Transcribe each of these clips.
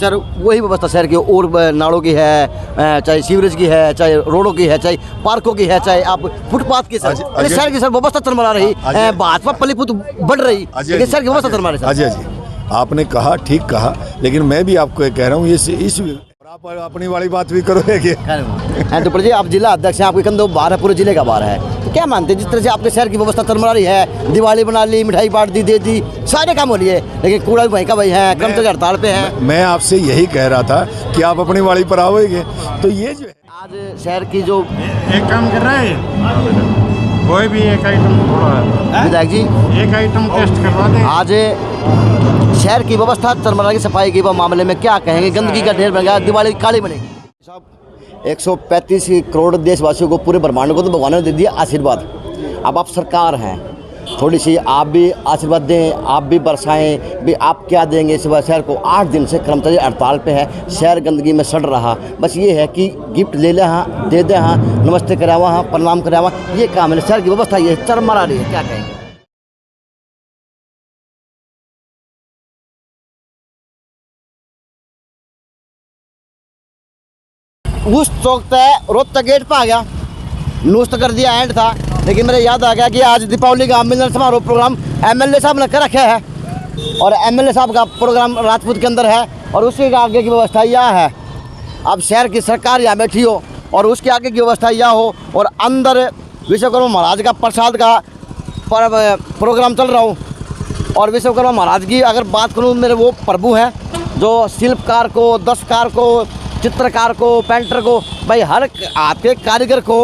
Sir वही व्यवस्था शहर की और नालों की है, चाहे सीवरेज की है, चाहे रोडों की है, चाहे पार्कों की है, चाहे आप फुटपाथ की सर, शहर की सर व्यवस्था चरमरा रही, भाजपा पलीपुत बढ़ रही, लेकिन शहर की व्यवस्था चरमरा रही। अजय जी आपने कहा ठीक कहा, लेकिन मैं भी आपको कह रहा हूँ इस आप अपनी वाली बात भी करोगे। तो पर जी आप जिला अध्यक्ष हैं, आपके कंधों बार है, पूरे जिले का बार है, तो क्या मानते हैं जिस तरह से आपके शहर की व्यवस्था चरमरा रही है, दिवाली बना ली, मिठाई बांट दी, दे दी, सारे काम हो लिए, लेकिन कूड़ा भी वहीं का वही है, कर्मचारी हड़ताल पे है। मैं आपसे यही कह रहा था कि आप अपनी वाली पर आओगे, तो ये जो आज शहर की जो एक काम कर रहा है, कोई भी एक आइटम विधायक जी एक आइटम टेस्ट करवा दे। आज शहर की व्यवस्था चरमरा की सफाई के मामले में क्या कहेंगे? गंदगी का ढेर बन गया, दिवाली काली बनेगी। साहब 135 करोड़ देशवासियों को, पूरे ब्रह्मांड को तो भगवान ने दे दिया आशीर्वाद। अब आप सरकार हैं, थोड़ी सी आप भी आशीर्वाद दें, आप भी बरसाएं भी, आप क्या देंगे इस शहर को? 8 दिन से कर्मचारी हड़ताल पे है, शहर गंदगी में सड़ रहा, बस ये है कि गिफ्ट ले ले, हाँ दे दे, हाँ नमस्ते करावा, हाँ प्रणाम करावा, ये काम है। शहर की व्यवस्था ये चरमरा रही है, क्या कहेंगे? उस चौक तय रोहतक गेट पर आ गया, न्यूज़ तो कर दिया एंड था, लेकिन मेरे याद आ गया कि आज दीपावली का मिलन समारोह प्रोग्राम एमएलए साहब ने कर रखा है, और एमएलए साहब का प्रोग्राम राजपूत के अंदर है, और उसके आगे की व्यवस्था यह है, अब शहर की सरकार यहाँ बैठी हो और उसके आगे की व्यवस्था यह हो, और अंदर विश्वकर्मा महाराज का प्रसाद का प्रोग्राम चल रहा हो। और विश्वकर्मा महाराज की अगर बात करूँ, मेरे वो प्रभु हैं जो शिल्पकार को, दस्तकार को, चित्रकार को, पेंटर को, भाई हर हाथ के कारीगर को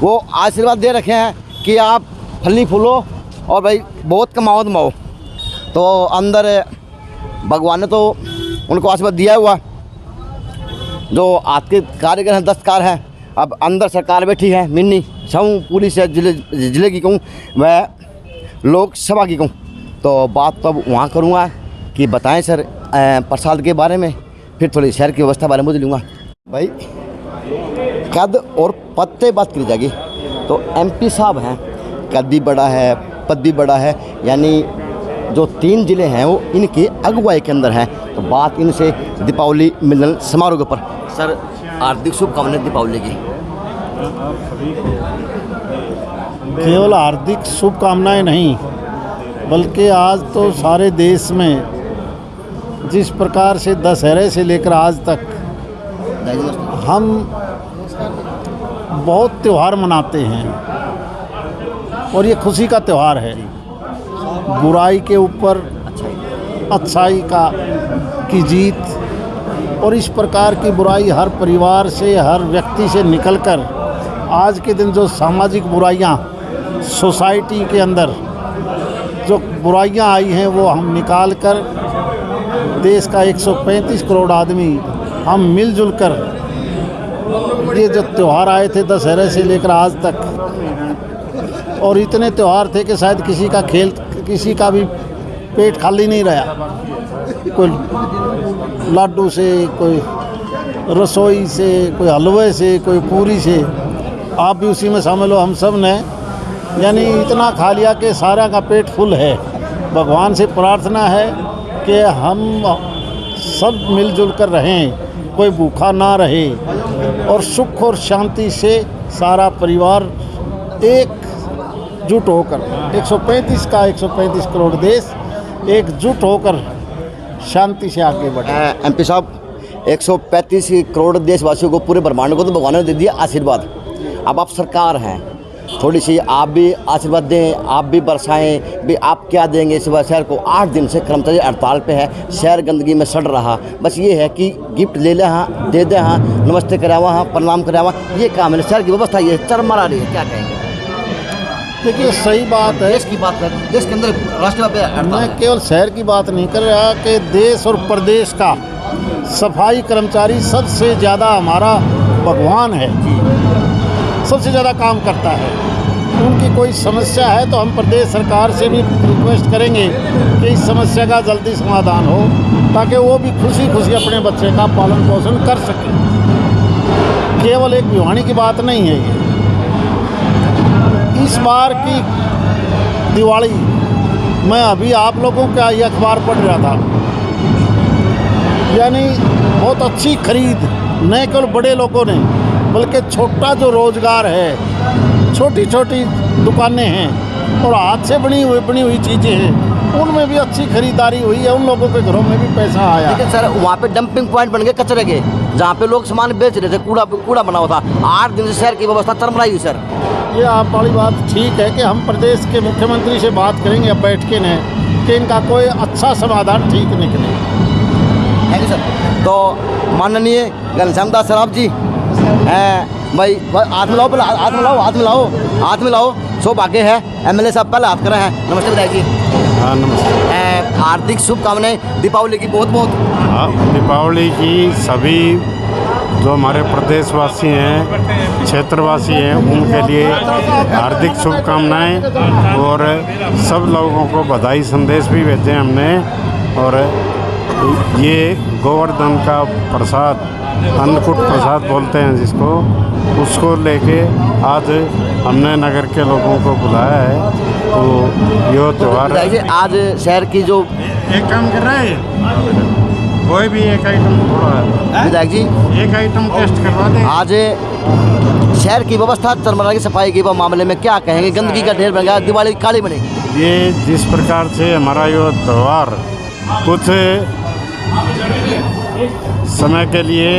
वो आशीर्वाद दे रखे हैं कि आप फली फूलो और भाई बहुत कमाओ दमाओ। तो अंदर भगवान ने तो उनको आशीर्वाद दिया हुआ, जो हाथ के कारीगर हैं, दस्तकार हैं। अब अंदर सरकार बैठी है, मिन्नी छूँ पूरी से जिले की कहूँ, वह लोकसभा की कहूँ, तो बात तो अब वहाँ करूँगा कि बताएं सर प्रसाद के बारे में, फिर थोड़ी शहर की व्यवस्था बारे में मुझे लूँगा। भाई कद और पद पे बात करी जाएगी तो एमपी साहब हैं, कद भी बड़ा है, पद भी बड़ा है, यानी जो 3 जिले हैं वो इनकी अगुवाई के अंदर हैं। तो बात इनसे दीपावली मिलन समारोह के ऊपर। सर हार्दिक शुभकामनाएं दीपावली की। केवल हार्दिक शुभकामनाएं नहीं, बल्कि आज तो सारे देश में जिस प्रकार से दशहरे से लेकर आज तक हम बहुत त्यौहार मनाते हैं, और ये खुशी का त्यौहार है, बुराई के ऊपर अच्छाई की जीत, और इस प्रकार की बुराई हर परिवार से, हर व्यक्ति से निकलकर आज के दिन जो सामाजिक बुराइयां सोसाइटी के अंदर जो बुराइयां आई हैं, वो हम निकाल कर देश का 135 करोड़ आदमी हम मिलजुल कर ये जो त्यौहार आए थे दशहरे से लेकर आज तक, और इतने त्यौहार थे कि शायद किसी का भी पेट खाली नहीं रहा, कोई लड्डू से, कोई रसोई से, कोई हलवे से, कोई पूरी से, आप भी उसी में शामिल हो। हम सब ने यानी इतना खा लिया कि सारा का पेट फुल है। भगवान से प्रार्थना है कि हम सब मिलजुल कर रहें, कोई भूखा ना रहे, और सुख और शांति से सारा परिवार एकजुट होकर 135 करोड़ देश एकजुट होकर शांति से आगे बढ़े। एमपी साहब 135 करोड़ देशवासियों को, पूरे ब्रह्मांड को तो भगवान ने दे दिया आशीर्वाद। अब आप सरकार हैं, थोड़ी सी आप भी आशीर्वाद दें, आप भी बरसाएं भी, आप क्या देंगे इस शहर को? 8 दिन से कर्मचारी हड़ताल पे है, शहर गंदगी में सड़ रहा, बस ये है कि गिफ्ट ले ले, हाँ दे दे, हाँ नमस्ते करावा, हाँ प्रणाम करावा, ये काम है। शहर की व्यवस्था ये चरमरा रही है, क्या कहेंगे? देखिए सही बात है, देश की बात कर, देश के अंदर राष्ट्रव्यापी मैं केवल शहर की बात नहीं कर रहा कि देश और प्रदेश का सफाई कर्मचारी सबसे ज़्यादा हमारा भगवान है, सबसे ज़्यादा काम करता है। उनकी कोई समस्या है तो हम प्रदेश सरकार से भी रिक्वेस्ट करेंगे कि इस समस्या का जल्दी समाधान हो, ताकि वो भी खुशी खुशी अपने बच्चे का पालन पोषण कर सकें। केवल एक भिवानी की बात नहीं है ये। इस बार की दिवाली मैं अभी आप लोगों का ये अखबार पढ़ रहा था, यानी बहुत अच्छी खरीद, न केवल बड़े लोगों ने बल्कि छोटा जो रोजगार है, छोटी छोटी दुकानें हैं और हाथ से बनी हुई चीज़ें हैं, उनमें भी अच्छी खरीदारी हुई है। उन लोगों के घरों में भी पैसा आया। लेकिन सर वहाँ पे डंपिंग पॉइंट बन गए कचरे के, जहाँ पे लोग सामान बेच रहे थे, कूड़ा बना हुआ था। 8 दिन से शहर की व्यवस्था चरमराई हुई सर। ये आप वाली बात ठीक है कि हम प्रदेश के मुख्यमंत्री से बात करेंगे अब बैठ के न कि इनका कोई अच्छा समाधान ठीक निकले। Thank you sir. तो माननीय घनश्याम दास सराफ जी हैं भाई, हाथ मिलाओ पहले, हाथ मिलाओ। सौभाग्य है एमएलए साहब पहले हाथ करे हैं। नमस्ते विधायक जी। हाँ नमस्ते। हार्दिक शुभकामनाएं दीपावली की बहुत बहुत। हाँ, दीपावली की सभी जो हमारे प्रदेशवासी हैं, क्षेत्रवासी हैं, उनके लिए हार्दिक शुभकामनाएं और सब लोगों को बधाई संदेश भी भेजे हमने। और ये गोवर्धन का प्रसाद, अन्नकूट प्रसाद बोलते हैं जिसको, उसको लेके आज हमने नगर के लोगों को बुलाया है। तो ये त्यौहार आज शहर की जो एक काम कर रहा है, कोई भी एक आइटम थोड़ा विधायक जी एक आइटम टेस्ट करवा दें। आज शहर की व्यवस्था चरमरा की सफाई के मामले में क्या कहेंगे? गंदगी का ढेर बन गया, दिवाली काली बनेगी। ये जिस प्रकार से हमारा ये त्यौहार कुछ समय के लिए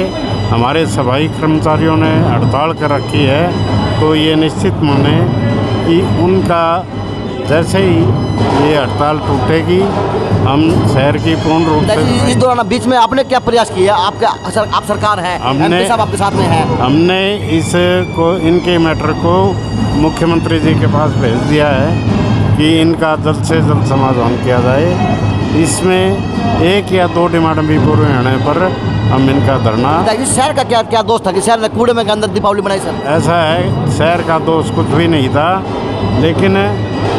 हमारे सफाई कर्मचारियों ने हड़ताल कर रखी है, तो ये निश्चित माने कि उनका जैसे ही ये हड़ताल टूटेगी हम शहर की पूर्ण रूप से। इस दौरान बीच में आपने क्या प्रयास किया? आप सरकार है, एमपी साहब आपके साथ में है। हमने इनके मैटर को मुख्यमंत्री जी के पास भेज दिया है कि इनका जल्द से जल्द समाधान किया जाए। इसमें 1 या 2 डिमांड भी पूरे होने पर हम इनका धरना। शहर का क्या दोष था कि शहर ने कूड़े में अंदर दीपावली बनाई सर? ऐसा है, शहर का दोष कुछ भी नहीं था, लेकिन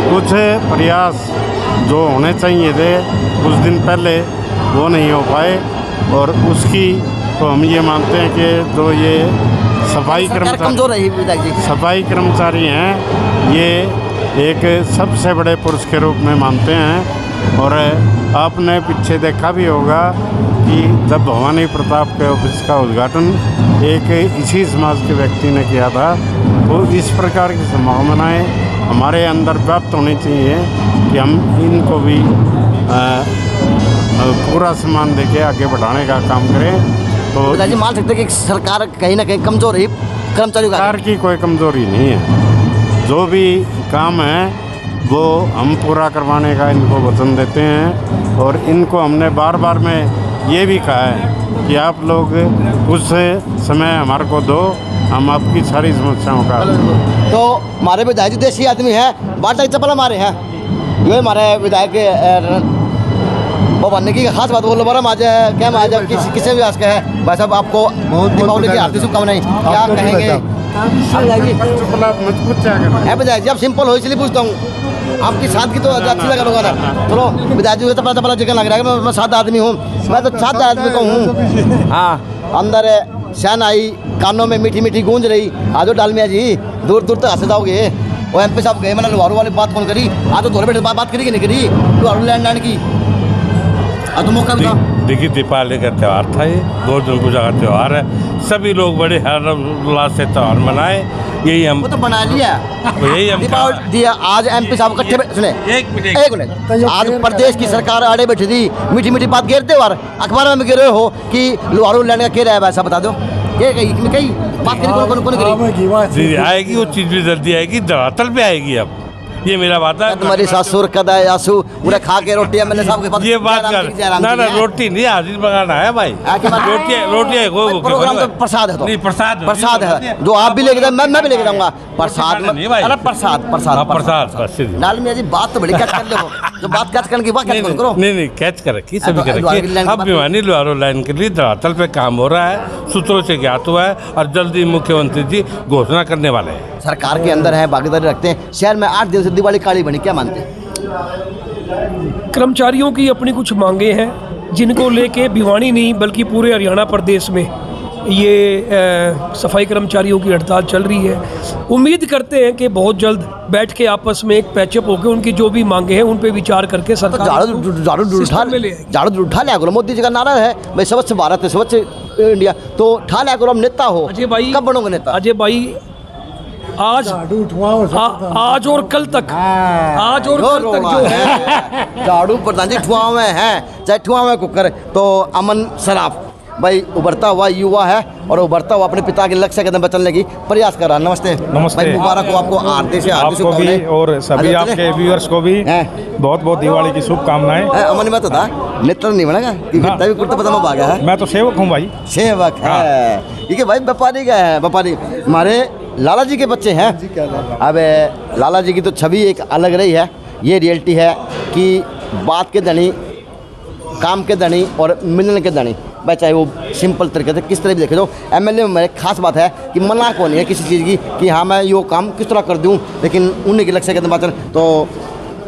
कुछ प्रयास जो होने चाहिए थे कुछ दिन पहले वो नहीं हो पाए। और उसकी तो हम ये मानते हैं कि जो ये सफाई कर्मचारी हैं, ये एक सबसे बड़े पुरुष के रूप में मानते हैं। और आपने पीछे देखा भी होगा कि जब भवानी प्रताप के ऑफिस का उद्घाटन एक इसी समाज के व्यक्ति ने किया था, तो इस प्रकार की संभावनाएं हमारे अंदर व्याप्त होनी चाहिए कि हम इनको भी पूरा सम्मान देके आगे बढ़ाने का काम करें। तो पिताजी मान सकते हैं कि सरकार कहीं ना कहीं कमज़ोर है कर्मचारियों का? सरकार की कोई कमज़ोरी नहीं है, जो भी काम है वो हम पूरा करवाने का इनको वचन देते हैं। और इनको हमने बार बार में ये भी कहा है कि आप लोग कुछ समय हमारे को दो, हम आपकी सारी समस्याओं का। तो हमारे विधायक जी देशी आदमी है, बाटा चप्पल हमारे हैं, ये हमारे विधायक वो बनने की खास बात बोलो बड़ा आज क्या आज किसी भी आज का है भाई साहब, आपको दीपावली की हार्दिक शुभकामनाएं। क्या कहेंगे विधायक जी? आप सिंपल हो इसलिए पूछता हूँ, आपकी सादगी तो अच्छी लगा होगा ना। चलो विधायक जी को चपला चिकन लग रहा है, मैं सादा आदमी हूँ, मैं तो सादा आदमी को हूँ। हाँ, अंदर शहनाई कानों में मीठी मीठी गूंज रही। आज डालमिया जी दूर दूर तक हंस जाओगे। वो एमपी साहब गए, मैंने लुहारू वाली बात कौन करी? आज तो दौरे बैठे बात करी कि नहीं करी लुहारू लैंड की? तो मौका भी था। देखिए दिवाली का त्यौहार था, ये गोवर्धन पूजा का त्यौहार है, सभी लोग बड़े हर्षोल्लास से त्यौहार मनाए। यही हम वो तो बना लिया, यही हम दीपावली दिया। आज एमपी साहब इकट्ठे सुने, एक मिनट, आज प्रदेश की सरकार आड़े बैठी थी, मीठी मीठी बात घेरते और अखबार में गिर हो कि लुहारू लैंड का क्या है, ऐसा बता दो कहीं बात करी कौन करी? आएगी वो चीज़ भी जल्दी आएगी, धरातल पे आएगी। अब ये मेरा बात है। तुम्हारी सासुर कदा आंसू पूरा खा के रोटी एमएलए साहब के पास ये बात कर ना रोटी नहीं हाजिर पकाना है भाई, रोटी है वो प्रोग्राम तो प्रसाद है, तो नहीं प्रसाद है जो आप भी लेके जाए, मैं भी लेके जाऊंगा प्रसाद नहीं भाई, अरे प्रसाद लाल मियां जी बात तो बड़ी कैच कर लो, जो बात कैच करने की बात कैच करो। नहीं कैच कर रखी सभी कर रखी। अब भिवानी लुहारू लाइन के लिए धरातल पे काम हो रहा है, सूत्रों से ज्ञात हुआ है और जल्दी मुख्यमंत्री जी घोषणा करने वाले हैं। सरकार के अंदर है, भागीदारी रखते हैं। शहर में 8 दिन से दिवाली काली बनी, क्या मानते हैं? कर्मचारियों की अपनी कुछ मांगे हैं जिनको लेके भिवानी नहीं बल्कि पूरे हरियाणा प्रदेश में ये सफाई कर्मचारियों की हड़ताल चल रही है। उम्मीद करते हैं कि बहुत जल्द बैठ के आपस में एक पैचअप होकर उनकी जो भी मांगे हैं उन पे विचार करके सरकार झाड़ू उठा लिया करो। मोदी जी का नारा है भाई स्वच्छ भारत है, स्वच्छ इंडिया, तो उठा लिया करो। हम नेता हो, अजय भाई कब बनोगे नेता? अजय भाई आज और कल तक जो है झाड़ू प्रधान जी ठुआवे हैं, चाहे ठुआवे कुकर, तो अमन सराफ भाई उभरता हुआ युवा है और उभरता हुआ अपने पिता के लक्ष्य कदम पर चलने की प्रयास कर रहा है। नमस्ते। नमस्ते। भाई मुबारक हो आपको, आरती से आपको भी और सभी आपके व्यूअर्स को भी बहुत बहुत दिवाली की शुभकामनाएं। अमन में तो था नेत्र नहीं बनेगा कि तभी कुर्ता पजामा पा गया है। मैं तो सेवक हूँ भाई, सेवक है। ठीक है भाई, व्यापारी का है, व्यापारी हमारे लाला जी के बच्चे हैं। अब लाला जी की तो छवि एक अलग रही है। ये रियलिटी है कि बात के धनी, काम के धनी और मिलने के धनी भाई, चाहे वो सिंपल तरीके से किस तरह भी देखे। तो एमएलए में मेरे खास बात है कि मना को नहीं है किसी चीज़ की कि हाँ मैं यो काम किस तरह कर दूँ, लेकिन उन्हीं के लक्ष्य के अंदर। तो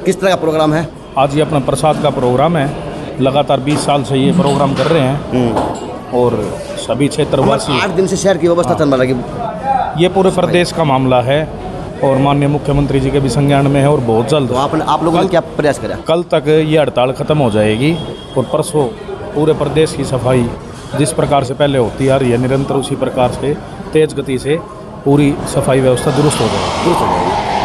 किस तरह का प्रोग्राम है आज? ये अपना प्रसाद का प्रोग्राम है, लगातार 20 साल से ये प्रोग्राम कर रहे हैं और सभी क्षेत्रवासी 8 दिन से शहर की व्यवस्था चल रही है। ये पूरे प्रदेश का मामला है और माननीय मुख्यमंत्री जी के भी संज्ञान में है और बहुत जल्द। तो आप लोगों ने क्या प्रयास करा? कल तक ये हड़ताल खत्म हो जाएगी और परसों पूरे प्रदेश की सफाई जिस प्रकार से पहले होती आ रही है निरंतर, उसी प्रकार से तेज गति से पूरी सफाई व्यवस्था दुरुस्त हो जाएगी।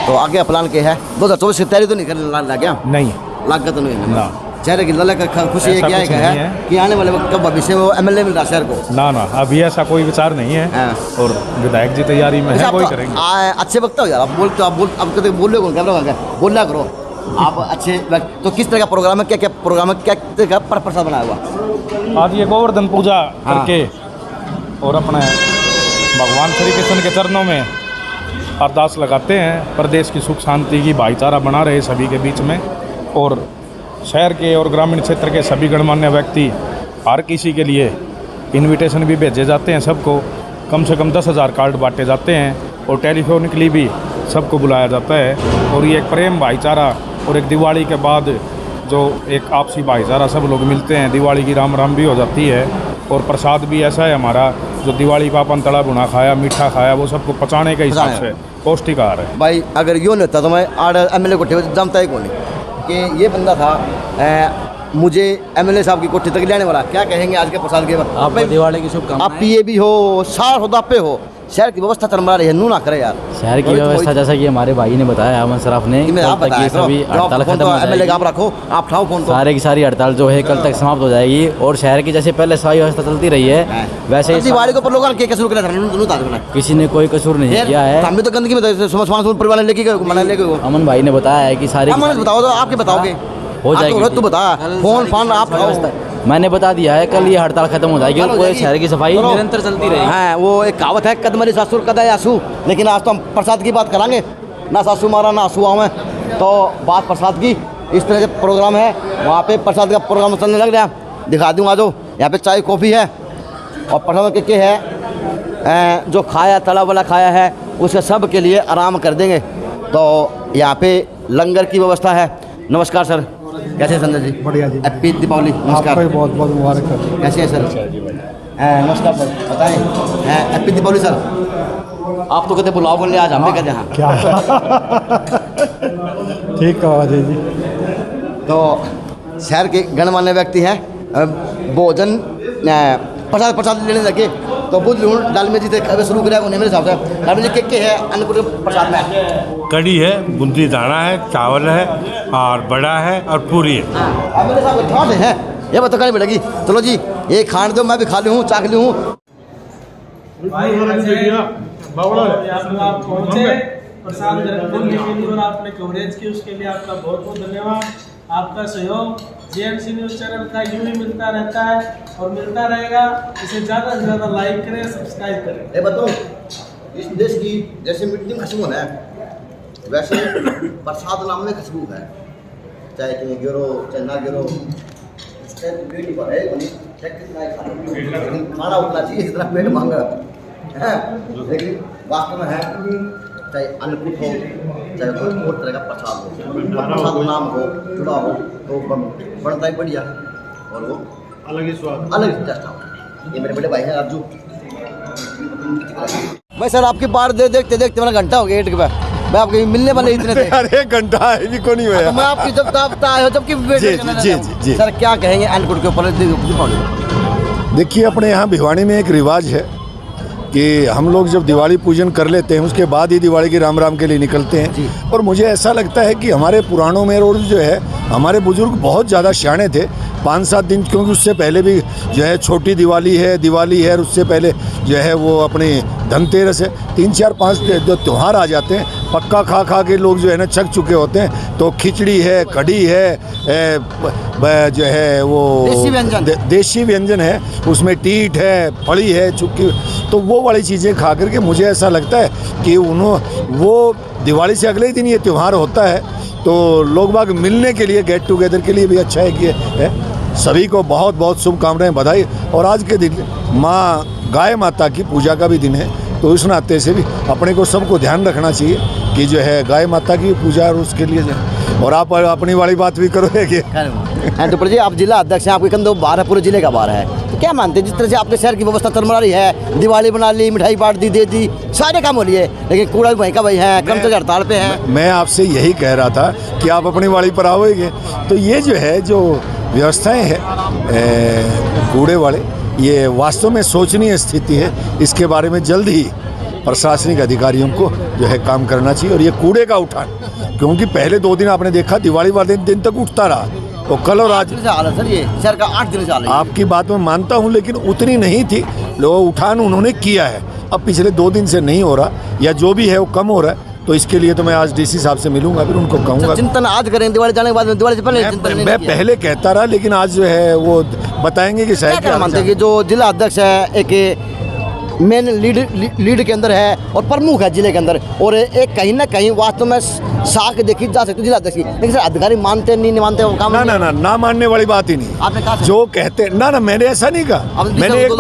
तो आगे प्लान क्या है? 2024 की तैयारी तो नहीं करने लग गया? नहीं, लागत तो नहीं है ना। चेहरे की ललक खुशी है क्या है कि आने वाले वक्त का भविष्य में वो एमएलए मिल रहा शहर को? ना ना, अभी ऐसा कोई विचार नहीं है और विधायक जी तैयारी में है, वही करेंगे। अच्छे वक्त हो यार, आप बोलते हो, आप कभी बोल रहे हो कैमरा बोलना करो आप अच्छे वक्त। तो किस तरह का प्रोग्राम है, क्या क्या प्रोग्राम है, क्या तरह का प्रसाद बनाया हुआ? आज ये गोवर्धन पूजा करके और अपने भगवान श्री कृष्ण के चरणों में अरदास लगाते हैं, प्रदेश की सुख शांति की भाईचारा बना रहे सभी के बीच में। और शहर के और ग्रामीण क्षेत्र के सभी गणमान्य व्यक्ति, हर किसी के लिए इनविटेशन भी भेजे जाते हैं सबको। कम से कम 10,000 कार्ड बांटे जाते हैं और टेलीफोनिकली भी सबको बुलाया जाता है। और ये एक प्रेम भाईचारा और एक दिवाली के बाद जो एक आपसी भाईचारा सब लोग मिलते हैं, दिवाली की राम राम भी हो जाती है। और प्रसाद भी ऐसा है हमारा, जो दिवाली का अपन तला भुना खाया, मीठा खाया, वो सबको पचाने के हिसाब से पौष्टिक आहार है भाई। अगर यूँ नहीं होता तो मैं एमएलए को जानता ही कौन कि ये बंदा था मुझे एमएलए साहब की कोठी तक लेने वाला। क्या कहेंगे आज के प्रसाद के बाद? आप दिवाली की शुभकामनाएं। आप पीए भी हो, सार होदा पे हो, शहर की व्यवस्था चल रही है, नू ना करे यार शहर की व्यवस्था। जैसा कि हमारे भाई ने बताया, अमन सराफ ने, आप कल तक ये सभी हड़ताल खत्म हो जाएगी। आप रखो, आप उठाओ फोन, सारे की सारी हड़ताल जो है कल तक समाप्त हो जाएगी और शहर की जैसे पहले सफाई व्यवस्था चलती रही है वैसे ही दिवाली के ऊपर लोगों ने कसूर किया? किसी ने कोई कसूर नहीं किया है। हम भी तो गंदगी में परिवार लेके मना लेके अमन भाई ने बताया है कि सारी बताओ, तो आपके बताओगे हो जाएगी। तू बता, फोन फान आप मैंने बता दिया है, कल ये हड़ताल खत्म हो जाएगी और पूरे शहर की सफाई निरंतर चलती रहेगी। हाँ, वो एक कहावत है, कदमरी सासुर कदा आंसू। लेकिन आज तो हम प्रसाद की बात करांगे, ना सासू मारा ना आंसू आवे, तो बात प्रसाद की। इस तरह से प्रोग्राम है, वहाँ पे प्रसाद का प्रोग्राम चलने लग रहा है। दिखा दूँगा जो यहाँ पे चाय कॉफ़ी है और प्रसाद के है जो खाया तला वाला खाया है उसके सब के लिए आराम कर देंगे। तो यहाँ पे लंगर की व्यवस्था है। नमस्कार सर, कैसे हैं संजय जी? बढ़िया जी। हैप्पी दीपावली। नमस्कार। आपको बहुत बहुत मुबारक हो। कैसे हैं सर? नमस्कार सर, बताएं। Happy Deepawali sir. आप तो कहते बुलाओ बोले, आज हम भी कहते हैं क्या ठीक है अजय जी। तो शहर के गणमान्य व्यक्ति हैं, भोजन प्रसाद लेने लगे तो बुझ लूँ डाल में जी शुरू करेगा मेरे हिसाब से। डाल में जी के है अन्नकूट प्रसाद में कड़ी है, बूंदी दाना है, चावल है और बड़ा है और पूरी है। अब मेरे साथ ठोस है, ये बताओ कड़ी मिलेगी। चलो जी, ये खाने दो, मैं भी खा ली हूँ, चाख ली हूँ। आप पहुँचे प्रसाद ग्रहण करने के लिए और आपने कवरेज की, उसके लिए आपका बहुत बहुत धन्यवाद। आपका सहयोग जेएमसी न्यूज़ चैनल का यूँ ही मिलता रहता है और मिलता रहेगा। इसे ज़्यादा से ज़्यादा लाइक करें, सब्सक्राइब करें। ये बताओ, इस देश की जैसे मिट्टी में खुशबू है वैसे प्रसाद नाम में खुशबू है, चाहे कहीं गिरो चाहे ना गिरो, पेट पर है खाना उतना चाहिए जितना पेट मांगा है। लेकिन वास्तव में है, चाहे अन्नकूट हो चाहे कोई और तरह का प्रसाद हो, प्रसाद नाम हो जुड़ा हो तो बनता ही बढ़िया है और वो अलग ही स्वाद, अलग टेस्ट आता है। ये मेरे बड़े भाई हैं राजू, भाई सर आपकी बात देखते देखते मेरा घंटा हो गया गेट पे, मैं आपके मिलने वाले इतने थे। अरे एक घंटा है भी को नहीं तो हुआ। मैं आपकी जब तक आए हो जब की वेट जी, करने जी, लगा हूं। जी। सर क्या कहेंगे अन्नकूट के ऊपर दीपावली? देखिए अपने यहाँ भिवानी में एक रिवाज है कि हम लोग जब दिवाली पूजन कर लेते हैं उसके बाद ही दिवाली की राम राम के लिए निकलते हैं। और मुझे ऐसा लगता है कि हमारे पुराणों में और जो है हमारे बुजुर्ग बहुत ज़्यादा सियाने थे। 5-7 दिन, क्योंकि उससे पहले भी जो है छोटी दिवाली है और उससे पहले जो है वो अपनी धनतेरस है। 3-4-5 जो त्यौहार आ जाते हैं पक्का खा खा के लोग जो है ना छक चुके होते हैं। तो खिचड़ी है, कढ़ी है, जो है वो देसी व्यंजन है, उसमें टीट है, फली है, चुक्की, तो वो वाली चीज़ें खा करके मुझे ऐसा लगता है कि वो दिवाली से अगले ही दिन ये त्यौहार होता है। तो लोग बाग मिलने के लिए, गेट टुगेदर के लिए भी अच्छा है कि है। सभी को बहुत बहुत शुभकामनाएं, बधाई। और आज के दिन माँ गाय माता की पूजा का भी दिन है, तो इस नाते से भी अपने को सबको ध्यान रखना चाहिए कि जो है गाय माता की पूजा और उसके लिए जो है। और आप अपनी वाली बात भी करोगे। तो जी आप जिला अध्यक्ष हैं, आपके कंधों बाहर है, पूरे जिले का बाहर है, तो क्या मानते हैं जिस तरह से आपके शहर की व्यवस्था चरमरा रही है, दिवाली बना ली, मिठाई बांट दी, दे दी, सारे काम हो लिए, लेकिन कूड़ा भी वहीं का वही है, कर्मचारी हड़ताल पे है। मैं आपसे यही कह रहा था कि आप अपनी वाली पर आओगे। तो ये जो है जो व्यवस्थाएं हैं कूड़े वाले, ये वास्तव में शोचनीय स्थिति है। इसके बारे में जल्द ही प्रशासनिक अधिकारियों को जो है काम करना चाहिए। और ये कूड़े का उठान, क्योंकि पहले 2 दिन आपने देखा दिवाली वाले दिन तक उठता रहा, तो कल और आज सर ये शहर का 8 दिन से हाल है। आपकी बात में मानता हूं, लेकिन उतनी नहीं थी। लोग उठान उन्होंने किया है, अब पिछले 2 दिन से नहीं हो रहा, या जो भी है वो कम हो रहा है। तो इसके लिए तो मैं आज डीसी साहब से मिलूंगा, फिर उनको कहूँगा चिंतन आज करें, दिवाली जाने के बाद, दिवाली से पहले मैं पहले कहता रहा, लेकिन आज जो है वो बताएंगे कि शायद क्या मानते हैं कि जो जिला अध्यक्ष है एक मेन लीड के अंदर है और प्रमुख है जिले के अंदर, और एक कहीं ना कहीं वास्तव में साख देखी जा सकती है जिला अध्यक्ष की, लेकिन सर अधिकारी मानते नहीं मानते वो काम ना मानने वाली बात ही नहीं। आपने कहा जो कहते ना मैंने ऐसा नहीं कहा, मैंने एक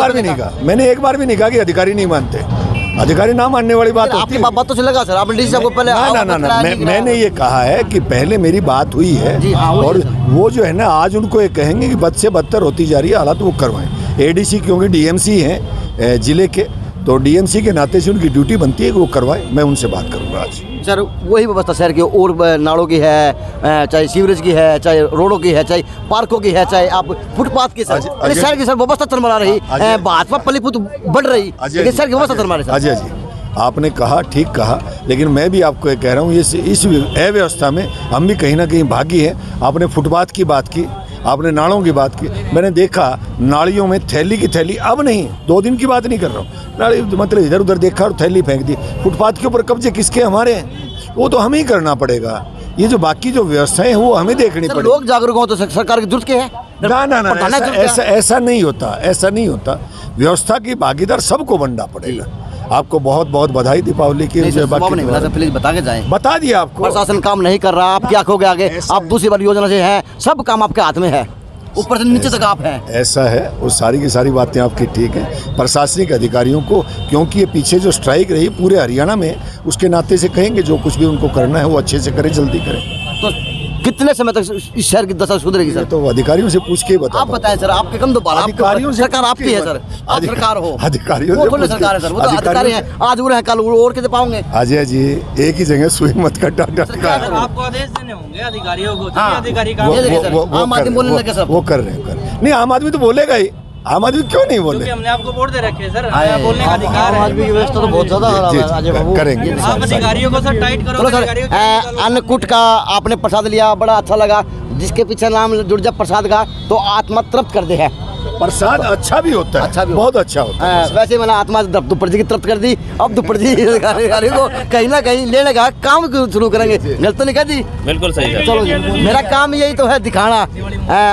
बार भी नहीं कहा कि अधिकारी नहीं मानते। अधिकारी ना मानने वाली बात होती है। बात तो चलेगा सर, आपने डीसी साहब को पहले मैंने ये कहा है कि पहले मेरी बात हुई है, और वो जो है ना आज उनको ये कहेंगे कि बद से बदतर होती जा रही है हालात, वो करवाएं। एडीसी क्योंकि डीएमसी हैं जिले के, तो डीएमसी के नाते से उनकी ड्यूटी बनती है कि वो करवाए। मैं उनसे बात करूँगा आज। सर वही व्यवस्था शहर की और नालों की है, चाहे सीवरेज की है, चाहे रोडों की है, चाहे पार्कों की है, चाहे आप फुटपाथ की, सर शहर की सर व्यवस्था चरमरा रही, भाजपा पलीपुत बढ़ रही, लेकिन शहर की व्यवस्था चरमरा रही। अजय जी आपने कहा, ठीक कहा, लेकिन मैं भी आपको ये कह रहा हूँ, इस अव्यवस्था में हम भी कहीं ना कहीं भागी हैं। आपने फुटपाथ की बात की, आपने नालों की बात की, मैंने देखा नालियों में थैली की थैली, अब नहीं 2 दिन की बात नहीं कर रहा हूँ, नाली मतलब इधर उधर देखा और थैली फेंक दी। फुटपाथ के ऊपर कब्जे किसके? हमारे हैं, वो तो हमें ही करना पड़ेगा। ये जो बाकी जो व्यवस्थाएं हैं वो हमें देखनी पड़ेगी। लोग जागरूक हो तो सरकार की जरूरत क्या है? ना ऐसा नहीं होता, ऐसा नहीं होता। व्यवस्था की भागीदार सबको बनना पड़ेगा। आपको बहुत बहुत बधाई दीपावली की। प्लीज बता के जाएं। बता दिया आपको। प्रशासन काम नहीं कर रहा, आप क्या खोगे आगे? आप दूसरी बार योजना से हैं, सब काम आपके हाथ में है, ऊपर से नीचे तक आप हैं। ऐसा है, वो सारी की सारी बातें आपकी ठीक हैं। प्रशासनिक अधिकारियों को, क्योंकि ये पीछे जो स्ट्राइक रही पूरे हरियाणा में, उसके नाते से कहेंगे जो कुछ भी उनको करना है वो अच्छे से करें, जल्दी करें। तो कितने समय तक इस शहर की दशा सुधरेगी सर? तो अधिकारियों से पूछ के बता। आप बताएं सर, आपके कम तो अधिकारियों से सरकार आपकी है सर, आप सरकार हो। अधिकारियों वो थोड़ी सरकार है सर, वो तो अधिकारी हैं, आज उड़ हैं कल और कितने पाओगे? अजय जी एक ही जगह सुई मत कटा। आपको आदेश देने होंगे अधिकारियों को, अधिकारी आम आदमी बोलने लगे सर, वो कर रहे हैं। नहीं आम आदमी तो बोलेगा ही, आम आदमी क्यों नहीं बोले? हमने आपको वोट दे रखे हैं सर, बोलने का अधिकार है। आम आदमी की व्यवस्था तो बहुत ज्यादा करेंगे। आप अधिकारियों को सर टाइट करो। सर अन्नकूट का आपने प्रसाद लिया, बड़ा अच्छा लगा, जिसके पीछे नाम जुड़ जा प्रसाद का तो आत्मा तृप्त कर दे है। प्रसाद अच्छा भी होता है, अच्छा भी, बहुत अच्छा होता है। वैसे मैंने आत्मा दुपड़ जी की तृप्त कर दी, अब दुपड़ जी अधिकारी को कहीं ना कहीं लेने का काम शुरू करेंगे। गलत तो नहीं कह दी? बिल्कुल सही है। चलो जी, मेरा काम यही तो है दिखाना।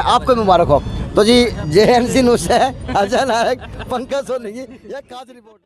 आपको मुबारक हो। तो जी JNC न्यूज़ है अजय नायक, पंकज सोनी की यह खास रिपोर्ट।